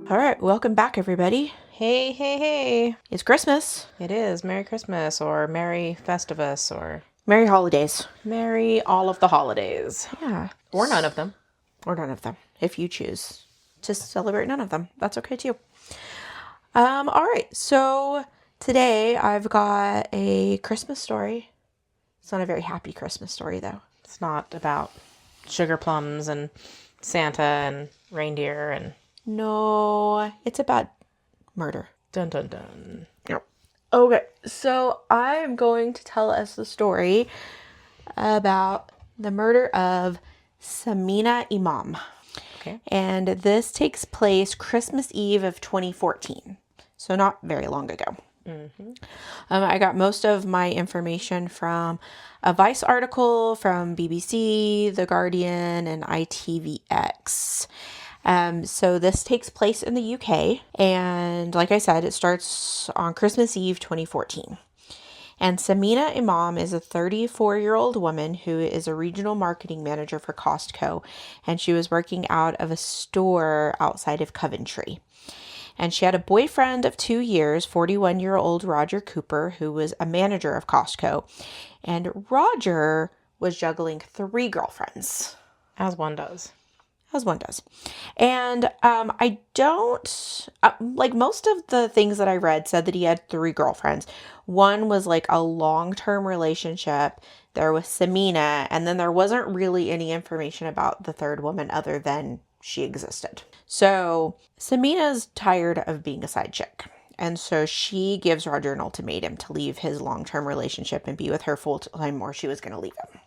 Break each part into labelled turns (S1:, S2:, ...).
S1: All right, welcome back, everybody.
S2: Hey, hey, hey.
S1: It's Christmas.
S2: It is Merry Christmas or Merry Festivus or
S1: Merry holidays.
S2: Merry all of the holidays.
S1: Yeah.
S2: Or none of them.
S1: Or none of them, if you choose to celebrate none of them. That's okay, too. All right, so today I've got a Christmas story. It's not a very happy Christmas story, though.
S2: It's not about sugar plums and Santa and reindeer and...
S1: No, it's about murder.
S2: Dun, dun, dun.
S1: Yep. Okay, so I'm going to tell us the story about the murder of Sameena Imam.
S2: Okay.
S1: And this takes place Christmas Eve of 2014. So not very long ago.
S2: Mm-hmm.
S1: I got most of my information from a Vice article, from BBC, The Guardian, and ITVX. So this takes place in the UK. And like I said, it starts on Christmas Eve 2014. And Sameena Imam is a 34-year-old woman who is a regional marketing manager for Costco. And she was working out of a store outside of Coventry. And she had a boyfriend of 2 years, 41-year-old Roger Cooper, who was a manager of Costco. And Roger was juggling 3 girlfriends.
S2: As one does.
S1: As one does. And I don't, like most of the things that I read said that he had 3 girlfriends. One was like a long-term relationship. There was Sameena, and then there wasn't really any information about the third woman other than she existed. So Samina's tired of being a side chick. And so she gives Roger an ultimatum to leave his long-term relationship and be with her full-time, or she was going to leave him.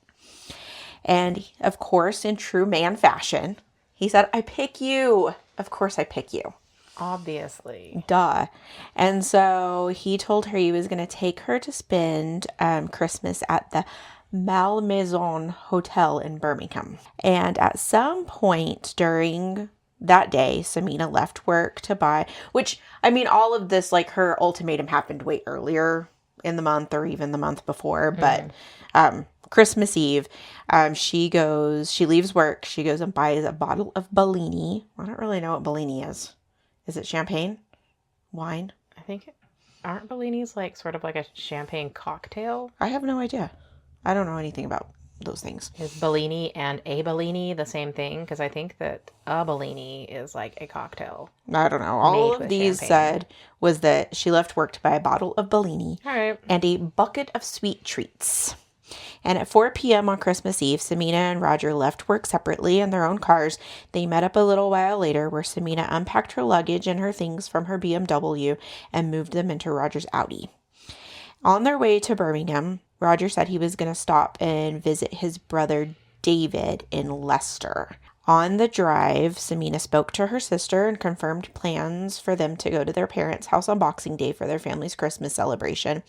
S1: And of course, in true man fashion, he said, I pick you. Of course I pick you.
S2: Obviously.
S1: Duh. And so he told her he was going to take her to spend Christmas at the Malmaison Hotel in Birmingham. And at some point during that day, Sameena left work to buy, which, I mean, all of this, like her ultimatum happened way earlier in the month or even the month before, but Christmas Eve, she leaves work, she goes and buys a bottle of Bellini. I don't really know what Bellini is. Is it champagne? Wine?
S2: I think, aren't Bellinis like sort of like a champagne cocktail?
S1: I have no idea. I don't know anything about those things.
S2: Is Bellini and a Bellini the same thing? Because I think that a Bellini is like a cocktail.
S1: I don't know. All of these
S2: champagne.
S1: said was that she left work to buy a bottle of Bellini
S2: All right.
S1: and a bucket of sweet treats. And at 4 p.m. on Christmas Eve, Sameena and Roger left work separately in their own cars. They met up a little while later where Sameena unpacked her luggage and her things from her BMW and moved them into Roger's Audi. On their way to Birmingham, Roger said he was going to stop and visit his brother David in Leicester. On the drive, Sameena spoke to her sister and confirmed plans for them to go to their parents' house on Boxing Day for their family's Christmas celebration.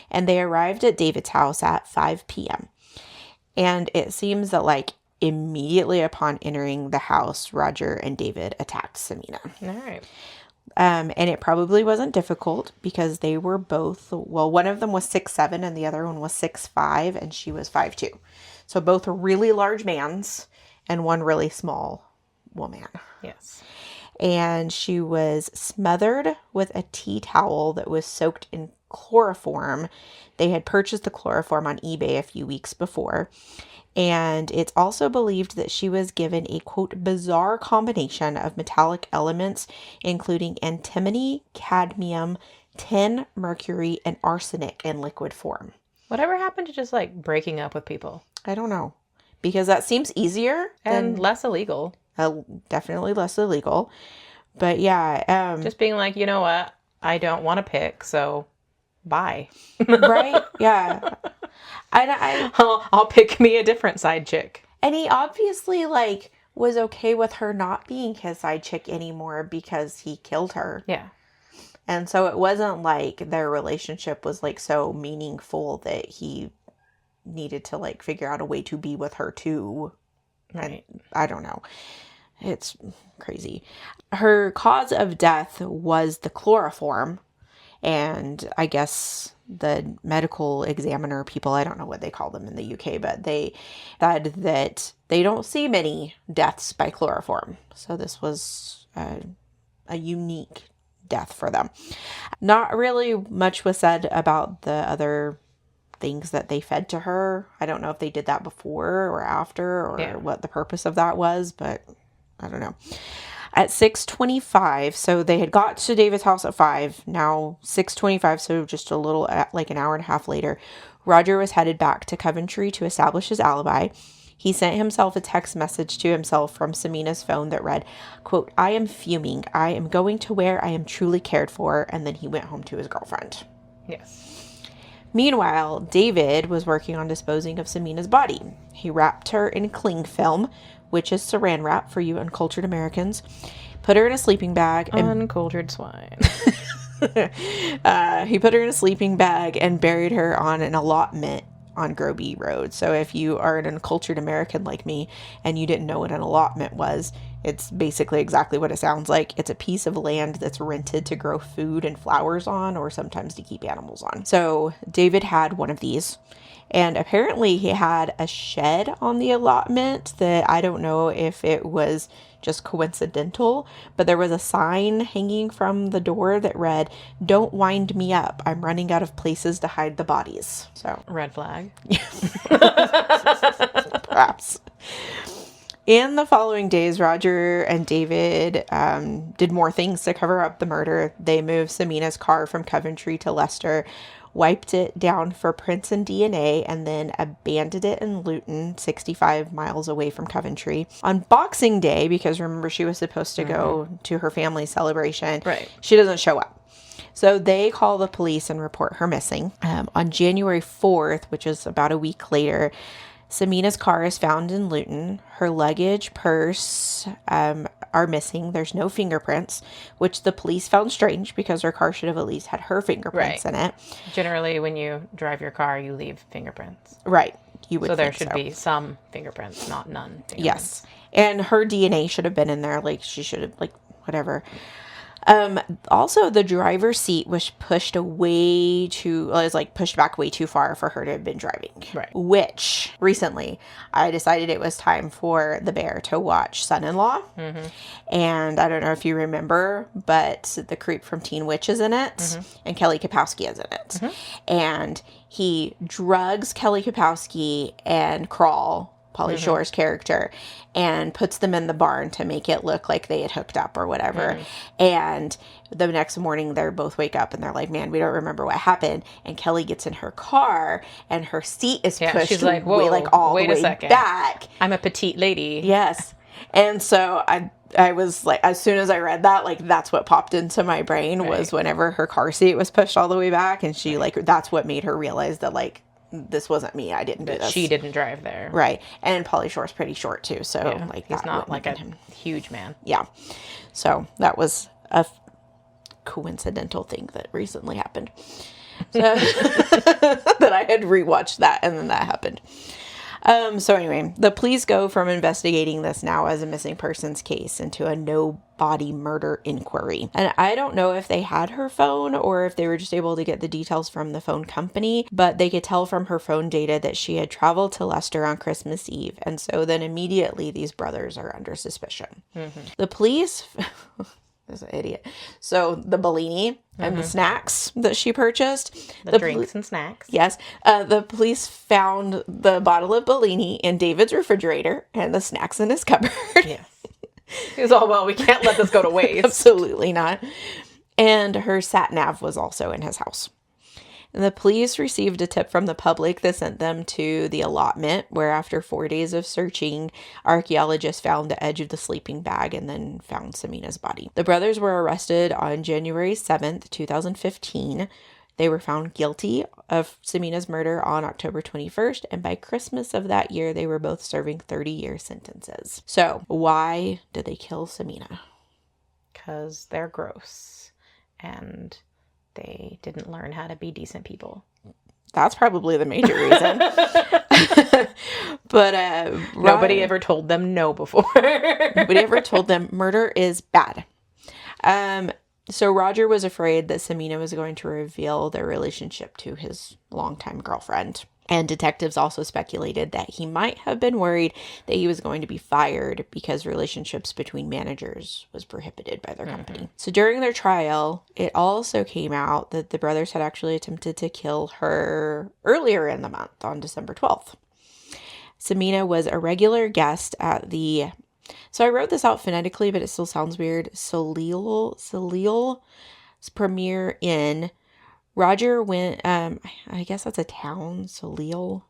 S1: And they arrived at David's house at 5 p.m. And it seems that, like, immediately upon entering the house, Roger and David attacked Sameena.
S2: All right.
S1: And it probably wasn't difficult because they were both, well, one of them was 6'7" and the other one was 6'5", and she was 5'2". So both really large mans and one really small woman.
S2: Yes.
S1: And she was smothered with a tea towel that was soaked in chloroform. They had purchased the chloroform on eBay a few weeks before. And it's also believed that she was given a, quote, bizarre combination of metallic elements, including antimony, cadmium, tin, mercury, and arsenic in liquid form.
S2: Whatever happened to just like breaking up with people?
S1: I don't know. Because that seems easier.
S2: And less illegal.
S1: Definitely less illegal. But yeah.
S2: Just being like, you know what? I don't want to pick, so bye.
S1: Right? Yeah.
S2: I'll pick me a different side chick.
S1: And he obviously, like, was okay with her not being his side chick anymore because he killed her.
S2: Yeah.
S1: And so it wasn't like their relationship was, like, so meaningful that he needed to, like, figure out a way to be with her too.
S2: Right.
S1: And I don't know. It's crazy. Her cause of death was the chloroform. And I guess the medical examiner people, I don't know what they call them in the UK, but they said that they don't see many deaths by chloroform. So this was a unique death for them. Not really much was said about the other things that they fed to her. I don't know if they did that before or after or what the purpose of that was, but I don't know. At 6:25, so they had got to David's house at 5, now 6:25, so just a little, like an hour and a half later, Roger was headed back to Coventry to establish his alibi. He sent himself a text message to himself from Samina's phone that read, quote, "I am fuming. I am going to where I am truly cared for," and then he went home to his girlfriend.
S2: Yes.
S1: Meanwhile, David was working on disposing of Samina's body. He wrapped her in cling film, which is saran wrap for you uncultured Americans, put her in a sleeping bag.
S2: Uncultured swine.
S1: He put her in a sleeping bag and buried her on an allotment on Groby Road. So if you are an uncultured American like me and you didn't know what an allotment was, it's basically exactly what it sounds like. It's a piece of land that's rented to grow food and flowers on, or sometimes to keep animals on. So David had one of these. And apparently he had a shed on the allotment that I don't know if it was just coincidental, but there was a sign hanging from the door that read, "Don't wind me up. I'm running out of places to hide the bodies." So
S2: red flag.
S1: Perhaps. In the following days, Roger and David did more things to cover up the murder. They moved Samina's car from Coventry to Leicester, wiped it down for prints and DNA, and then abandoned it in Luton, 65 miles away from Coventry. On Boxing Day, because remember she was supposed to go to her family celebration,
S2: right?
S1: She doesn't show up. So they call the police and report her missing. On January 4th, which is about a week later, Samina's car is found in Luton. Her luggage, purse are missing. There's no fingerprints, which the police found strange because her car should have at least had her fingerprints in it.
S2: Generally, when you drive your car, you leave fingerprints.
S1: Right. You would.
S2: So there should be some fingerprints, not none.
S1: Yes. And her DNA should have been in there. Like she should have, like, whatever. Also, the driver's seat was pushed pushed back way too far for her to have been driving.
S2: Right.
S1: Which, recently, I decided it was time for the bear to watch Son-in-Law.
S2: Mm-hmm.
S1: And I don't know if you remember, but the creep from Teen Witch is in it. And Kelly Kapowski is in it. And he drugs Kelly Kapowski and Crawl, Pauly Shore's character, and puts them in the barn to make it look like they had hooked up or whatever. And the next morning they both wake up and they're like, "Man, we don't remember what happened." And Kelly gets in her car and her seat is pushed
S2: she's like, "Whoa,
S1: all the way back.
S2: I'm a petite lady."
S1: Yes. And so I was like, as soon as I read that, like, that's what popped into my brain was whenever her car seat was pushed all the way back, and she like, that's what made her realize that, like, this wasn't me. I didn't do this.
S2: She didn't drive there.
S1: Right. And Pauly Shore's pretty short too. So like,
S2: he's not like a huge man.
S1: Yeah. So that was a coincidental thing that recently happened. So that I had rewatched that and then that happened. So anyway, the police go from investigating this now as a missing persons case into a no body murder inquiry. And I don't know if they had her phone or if they were just able to get the details from the phone company, but they could tell from her phone data that she had traveled to Leicester on Christmas Eve. And so then immediately these brothers are under suspicion. The police... This is an idiot. So the Bellini and the snacks that she purchased.
S2: The drinks and snacks.
S1: Yes. The police found the bottle of Bellini in David's refrigerator and the snacks in his cupboard.
S2: Yes. He was all, well, we can't let this go to waste.
S1: Absolutely not. And her sat-nav was also in his house. And the police received a tip from the public that sent them to the allotment, where after 4 days of searching, archaeologists found the edge of the sleeping bag and then found Samina's body. The brothers were arrested on January 7th, 2015. They were found guilty of Samina's murder on October 21st, and by Christmas of that year, they were both serving 30-year sentences. So, why did they kill Samena?
S2: Because they're gross, and they didn't learn how to be decent people.
S1: That's probably the major reason. But
S2: nobody ever told them no before.
S1: Nobody ever told them murder is bad. So Roger was afraid that Sameena was going to reveal their relationship to his longtime girlfriend. And detectives also speculated that he might have been worried that he was going to be fired because relationships between managers was prohibited by their company. So during their trial, it also came out that the brothers had actually attempted to kill her earlier in the month on December 12th. Sameena was a regular guest at the, so I wrote this out phonetically, but it still sounds weird, Salil's Premier Inn. Roger went, I guess that's a town, Salil.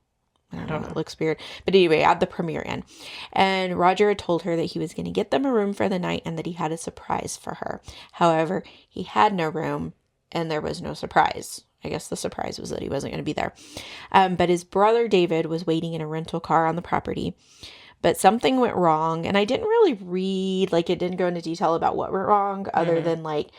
S1: I don't know. It looks weird. But anyway, at the Premier Inn. And Roger had told her that he was going to get them a room for the night and that he had a surprise for her. However, he had no room and there was no surprise. I guess the surprise was that he wasn't going to be there. But his brother David was waiting in a rental car on the property. But something went wrong. And I didn't really read, like it didn't go into detail about what went wrong other than like,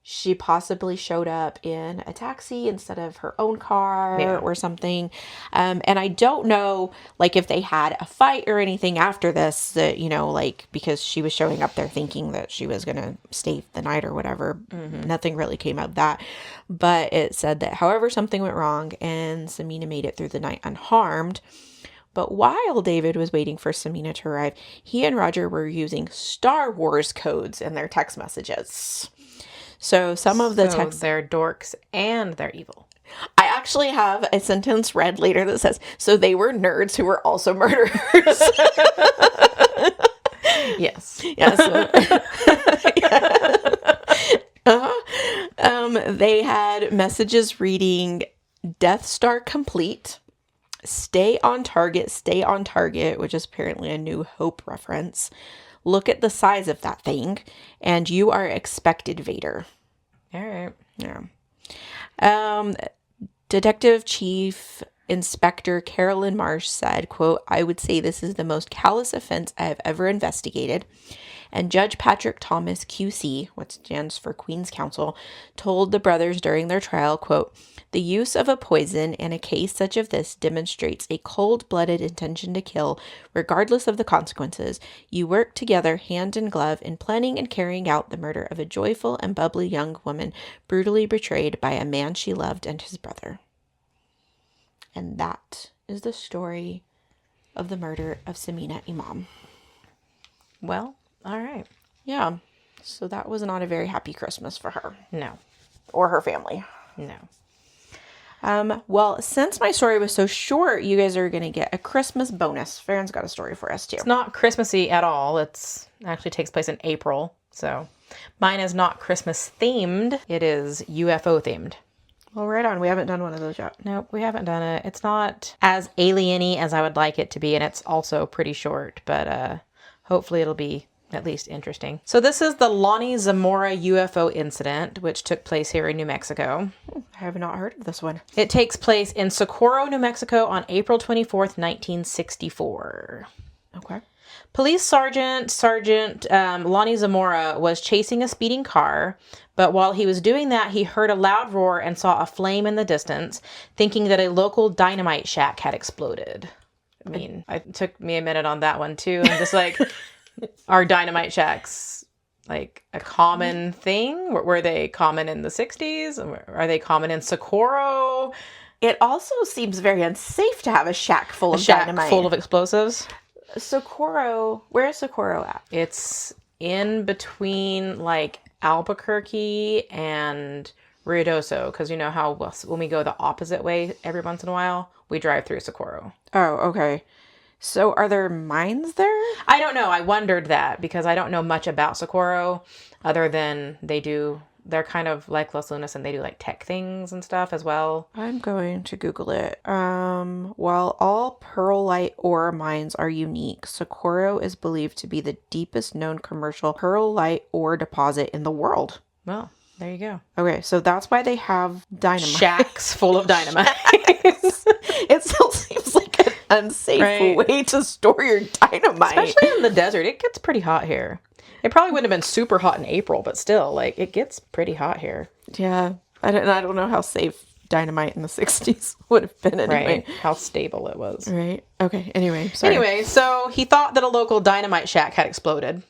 S1: she possibly showed up in a taxi instead of her own car or something. And I don't know, like, if they had a fight or anything after this, that, you know, like, because she was showing up there thinking that she was going to stay the night or whatever. Nothing really came of that. But it said that, however, something went wrong and Sameena made it through the night unharmed. But while David was waiting for Sameena to arrive, he and Roger were using Star Wars codes in their text messages. So some of the texts...
S2: they're dorks and they're evil.
S1: I actually have a sentence read later that says, so they were nerds who were also murderers.
S2: Yes.
S1: Yes. They had messages reading Death Star complete, stay on target, which is apparently a New Hope reference. Look at the size of that thing, and you are expected, Vader.
S2: All right.
S1: Yeah. Detective Chief Inspector Carolyn Marsh said, quote, I would say this is the most callous offense I have ever investigated. And Judge Patrick Thomas, QC, which stands for Queen's Counsel, told the brothers during their trial, quote, the use of a poison in a case such as this demonstrates a cold-blooded intention to kill, regardless of the consequences. You work together hand in glove in planning and carrying out the murder of a joyful and bubbly young woman brutally betrayed by a man she loved and his brother. And that is the story of the murder of Sameena Imam.
S2: Well, all right.
S1: Yeah. So that was not a very happy Christmas for her.
S2: No.
S1: Or her family.
S2: No.
S1: Well, since my story was so short, you guys are going to get a Christmas bonus. Faren's got a story for us, too.
S2: It's not Christmassy at all. It actually takes place in April. So mine is not Christmas themed. It is UFO themed.
S1: Well, right on. We haven't done one of those yet.
S2: Nope, we haven't done it. It's not as alien-y as I would like it to be, and it's also pretty short, but hopefully it'll be at least interesting. So this is the Lonnie Zamora UFO incident, which took place here in New Mexico.
S1: I have not heard of this one.
S2: It takes place in Socorro, New Mexico on April 24th, 1964.
S1: Okay.
S2: Police Sergeant Lonnie Zamora was chasing a speeding car, but while he was doing that, he heard a loud roar and saw a flame in the distance, thinking that a local dynamite shack had exploded. I mean, it took me a minute on that one, too. I'm just like... Are dynamite shacks like a common thing? Were they common in the 60s? Are they common in Socorro?
S1: It also seems very unsafe to have a shack full of dynamite.
S2: Full of explosives?
S1: Socorro, where is Socorro at?
S2: It's in between like Albuquerque and Ruidoso, because you know how when we go the opposite way every once in a while, we drive through Socorro.
S1: Oh, okay. So are there mines there?
S2: I don't know. I wondered that because I don't know much about Socorro other than they're kind of like Los Lunas and they do like tech things and stuff as well.
S1: I'm going to Google it. While all pearlite ore mines are unique, Socorro is believed to be the deepest known commercial pearlite ore deposit in the world.
S2: Well, there you go.
S1: Okay, so that's why they have dynamite.
S2: Shacks full of dynamite.
S1: It still seems like an unsafe way to store your dynamite.
S2: Especially in the desert. It gets pretty hot here. It probably wouldn't have been super hot in April, but still, like, it gets pretty hot here.
S1: Yeah. I don't know how safe dynamite in the 60s would have been anyway.
S2: Right. How stable it was.
S1: Right. Okay. Anyway, sorry.
S2: Anyway, so he thought that a local dynamite shack had exploded.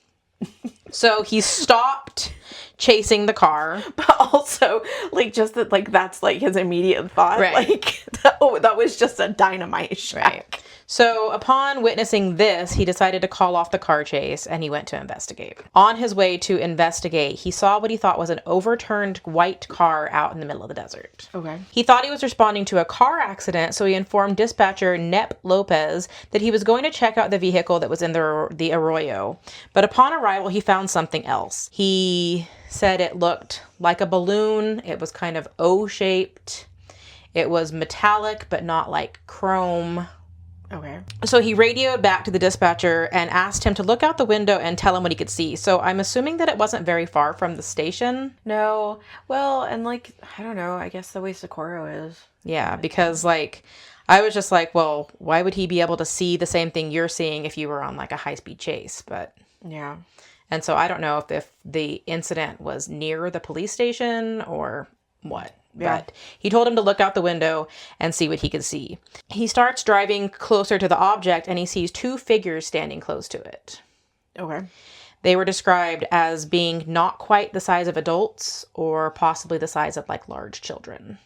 S2: So he stopped chasing the car.
S1: But also, like, just that, like, that's, like, his immediate thought.
S2: Right.
S1: Like, that was just a dynamite shack.
S2: Right. So upon witnessing this, he decided to call off the car chase and he went to investigate. On his way to investigate, he saw what he thought was an overturned white car out in the middle of the desert.
S1: Okay.
S2: He thought he was responding to a car accident, so he informed dispatcher Nep Lopez that he was going to check out the vehicle that was in the arroyo. But upon arrival, he found something else. He said it looked like a balloon. It was kind of O-shaped. It was metallic, but not like chrome.
S1: Okay.
S2: So he radioed back to the dispatcher and asked him to look out the window and tell him what he could see. So I'm assuming that it wasn't very far from the station.
S1: No. Well, and, like, I don't know. I guess the way Socorro is.
S2: Yeah, because, like, I was just like, well, why would he be able to see the same thing you're seeing if you were on, like, a high-speed chase? But
S1: Yeah.
S2: and so I don't know if the incident was near the police station or what.
S1: Yeah.
S2: But he told him to look out the window and see what he could see. He starts driving closer to the object and he sees two figures standing close to it.
S1: Okay.
S2: They were described as being not quite the size of adults or possibly the size of, like, large children.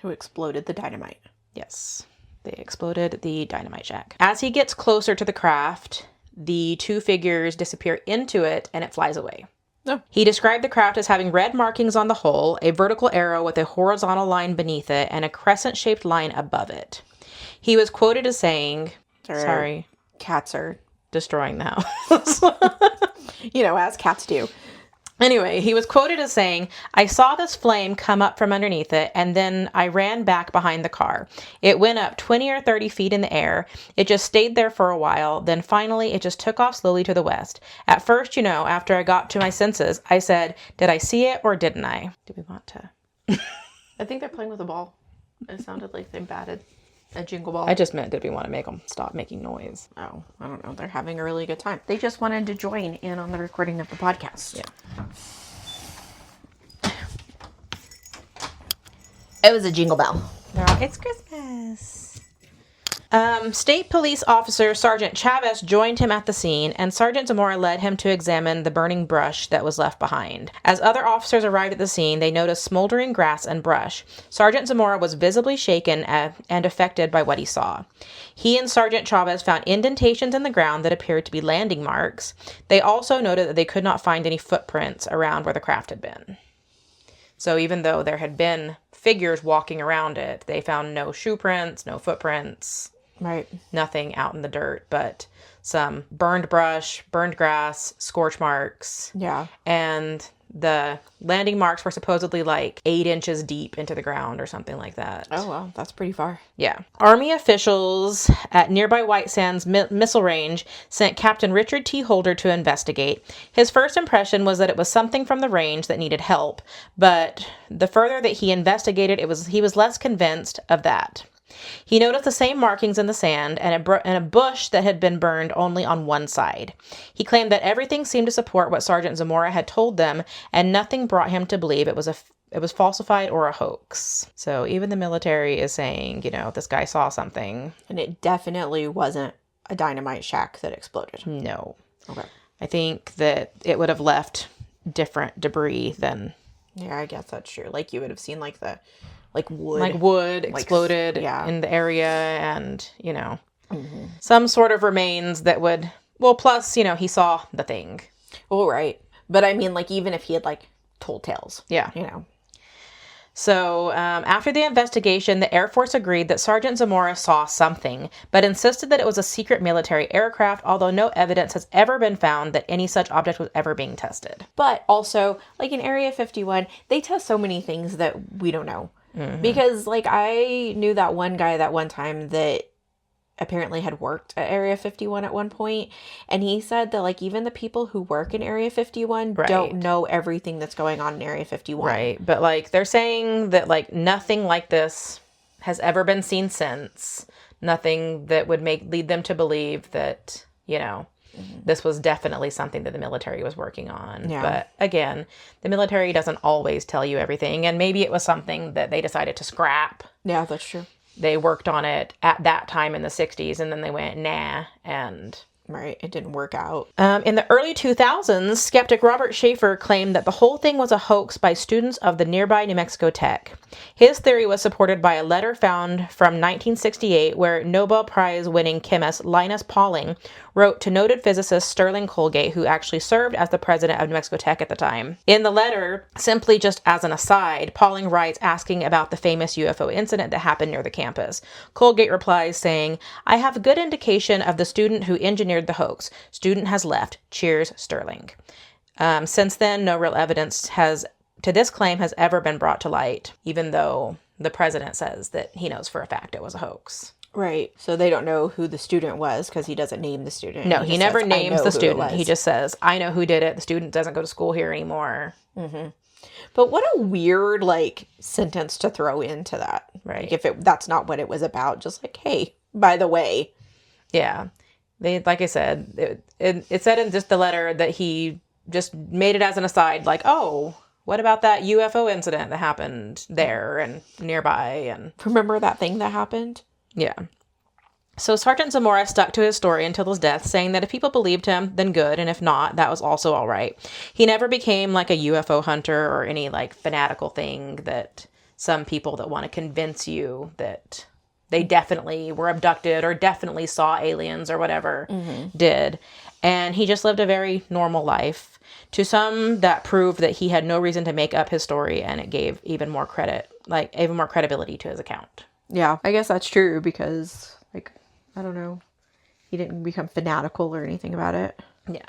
S1: Who exploded the dynamite.
S2: Yes, they exploded the dynamite shack. As he gets closer to the craft, the two figures disappear into it and it flies away.
S1: Oh.
S2: He described the craft as having red markings on the hull, a vertical arrow with a horizontal line beneath it, and a crescent-shaped line above it. He was quoted as saying, sorry,
S1: Cats are,
S2: destroying the house.
S1: as cats do.
S2: Anyway, he was quoted as saying, I saw this flame come up from underneath it, and then I ran back behind the car. It went up 20 or 30 feet in the air. It just stayed there for a while. Then finally, it just took off slowly to the west. At first, after I got to my senses, I said, did I see it or didn't I? Do we want to?
S1: I think they're playing with a ball. It sounded like they batted a jingle ball.
S2: I just meant, did we want to make them stop making noise?
S1: Oh, I don't know. They're having a really good time. They just wanted to join in on the recording of the podcast.
S2: Yeah.
S1: It was a jingle bell.
S2: It's Christmas. State Police Officer Sergeant Chavez joined him at the scene, and Sergeant Zamora led him to examine the burning brush that was left behind. As other officers arrived at the scene, they noticed smoldering grass and brush. Sergeant Zamora was visibly shaken and affected by what he saw. He and Sergeant Chavez found indentations in the ground that appeared to be landing marks. They also noted that they could not find any footprints around where the craft had been. So even though there had been figures walking around it, they found no shoe prints, no footprints.
S1: Right.
S2: Nothing out in the dirt, but some burned brush, burned grass, scorch marks.
S1: Yeah.
S2: And the landing marks were supposedly like 8 inches deep into the ground or something like that.
S1: Oh, wow. That's pretty far.
S2: Yeah. Army officials at nearby White Sands Missile Range sent Captain Richard T. Holder to investigate. His first impression was that it was something from the range that needed help, but the further that he investigated, he was less convinced of that. He noticed the same markings in the sand and a bush that had been burned only on one side. He claimed that everything seemed to support what Sergeant Zamora had told them, and nothing brought him to believe it was falsified or a hoax. So even the military is saying, this guy saw something.
S1: And it definitely wasn't a dynamite shack that exploded.
S2: No.
S1: Okay.
S2: I think that it would have left different debris than...
S1: Yeah, I guess that's true. Like, you would have seen, wood.
S2: Like wood exploded in the area and, some sort of remains that would... Well, plus, he saw the thing.
S1: Oh, right. But I mean, even if he had, told tales.
S2: Yeah. So, after the investigation, the Air Force agreed that Sergeant Zamora saw something, but insisted that it was a secret military aircraft, although no evidence has ever been found that any such object was ever being tested.
S1: But also, in Area 51, they test so many things that we don't know. Mm-hmm. Because, I knew that one guy that one time that apparently had worked at Area 51 at one point, and he said that, even the people who work in Area 51 don't know everything that's going on in Area 51.
S2: Right, but, they're saying that, nothing like this has ever been seen since. Nothing that would lead them to believe that, this was definitely something that the military was working on.
S1: Yeah.
S2: But again, the military doesn't always tell you everything. And maybe it was something that they decided to scrap.
S1: Yeah, that's true.
S2: They worked on it at that time in the 60s and then they went, nah. And
S1: Right. It didn't work out.
S2: In the early 2000s, skeptic Robert Schaefer claimed that the whole thing was a hoax by students of the nearby New Mexico Tech. His theory was supported by a letter found from 1968 where Nobel Prize-winning chemist Linus Pauling wrote to noted physicist Sterling Colgate, who actually served as the president of New Mexico Tech at the time. In the letter, simply just as an aside, Pauling writes asking about the famous UFO incident that happened near the campus. Colgate replies saying, "I have a good indication of the student who engineered the hoax. Student has left. Cheers, Sterling." Since then, no real evidence to this claim has ever been brought to light, even though the president says that he knows for a fact it was a hoax.
S1: Right. So they don't know who the student was because he doesn't name the student.
S2: No, he never
S1: says,
S2: names the student. He
S1: was.
S2: just says, "I know who did it. The student doesn't go to school here anymore."
S1: But what a weird, like, sentence to throw into that.
S2: Right.
S1: Like, if that's not what it was about, just like, hey, by the way.
S2: Yeah. They, like I said, it said in just the letter that he just made it as an aside, like, oh, what about that UFO incident that happened there and nearby? And
S1: Remember that thing that happened?
S2: yeah. So Sergeant Zamora stuck to his story until his death, saying that if people believed him, then good, and if not, that was also all right. He never became like a UFO hunter or any like fanatical thing that some people that want to convince you that they definitely were abducted or definitely saw aliens or whatever did. And he just lived a very normal life. To some, that proved that he had no reason to make up his story, and it gave even more credibility to his account.
S1: Yeah, I guess that's true because, like, I don't know. He didn't become fanatical or anything about it.
S2: Yeah.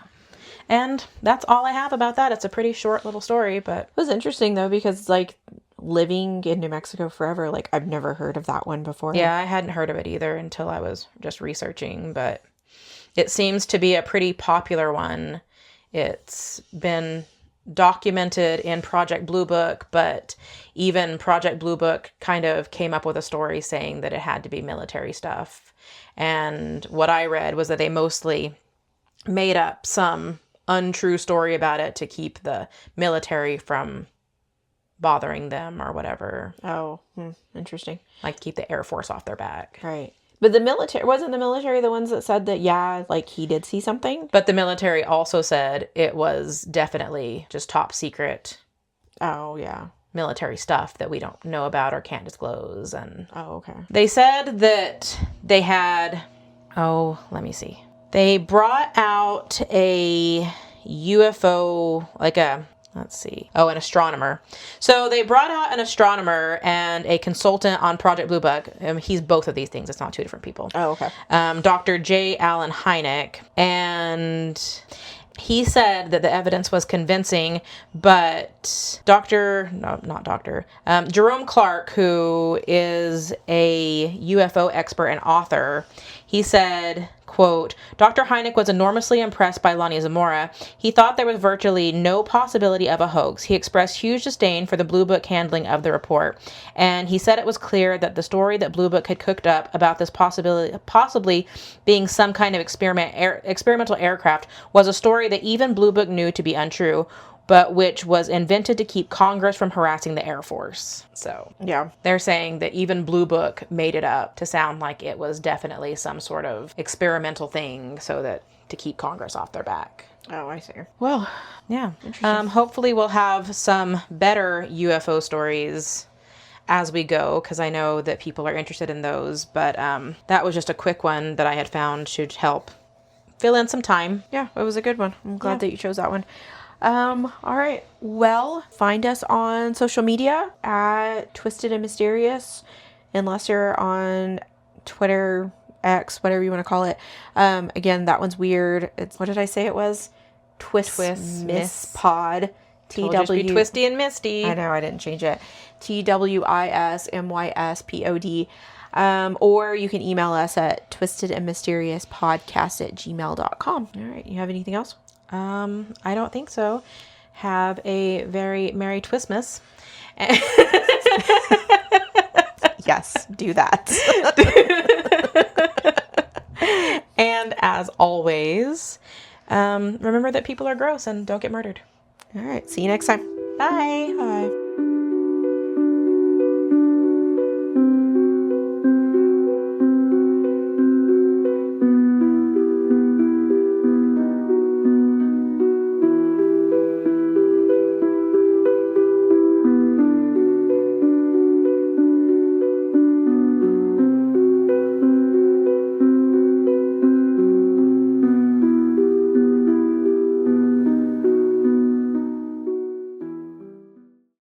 S2: And that's all I have about that. It's a pretty short little story, but
S1: It was interesting, though, because, like, living in New Mexico forever, like, I've never heard of that one before.
S2: yeah, I hadn't heard of it either until I was just researching, but it seems to be a pretty popular one. It's been documented in Project Blue Book, but even Project Blue Book kind of came up with a story saying that it had to be military stuff. And what I read was that they mostly made up some untrue story about it to keep the military from bothering them or whatever.
S1: Oh, interesting.
S2: Like keep the Air Force off their back.
S1: Right. But wasn't the military the ones that said that, yeah, like, he did see something?
S2: But the military also said it was definitely just top secret
S1: Oh, yeah.
S2: military stuff that we don't know about or can't disclose. And
S1: Oh, okay.
S2: they said that they had, let me see. They brought out a UFO, an astronomer. So they brought out an astronomer and a consultant on Project Blue Book. He's both of these things. It's not two different people.
S1: Oh, okay.
S2: Dr. J. Allen Hynek. And he said that the evidence was convincing, but Jerome Clark, who is a UFO expert and author, he said, quote, "Dr. Hynek was enormously impressed by Lonnie Zamora. He thought there was virtually no possibility of a hoax. He expressed huge disdain for the Blue Book handling of the report. And he said it was clear that the story that Blue Book had cooked up about this possibly being some kind of experimental aircraft was a story that even Blue Book knew to be untrue, but which was invented to keep Congress from harassing the Air Force." So
S1: Yeah.
S2: they're saying that even Blue Book made it up to sound like it was definitely some sort of experimental thing so that to keep Congress off their back.
S1: Oh, I see. Well,
S2: Yeah. Hopefully we'll have some better UFO stories as we go, because I know that people are interested in those. But that was just a quick one that I had found should help fill in some time.
S1: yeah, it was a good one. I'm glad that you chose that one. All right. Well, find us on social media at Twisted and Mysterious, unless you're on Twitter, X, whatever you want to call it. Again, that one's weird. It's, what did I say it was? Twist Miss Pod.
S2: Just be twisty and misty.
S1: I know, I didn't change it. TWISMYSPOD. Or you can email us at twistedandmysteriousPodcast@gmail.com. All right. You have anything else?
S2: I don't think so. Have a very Merry Twistmas.
S1: Yes, do that.
S2: And as always, remember that people are gross and don't get murdered.
S1: All right. See you next time.
S2: Bye.
S1: Bye.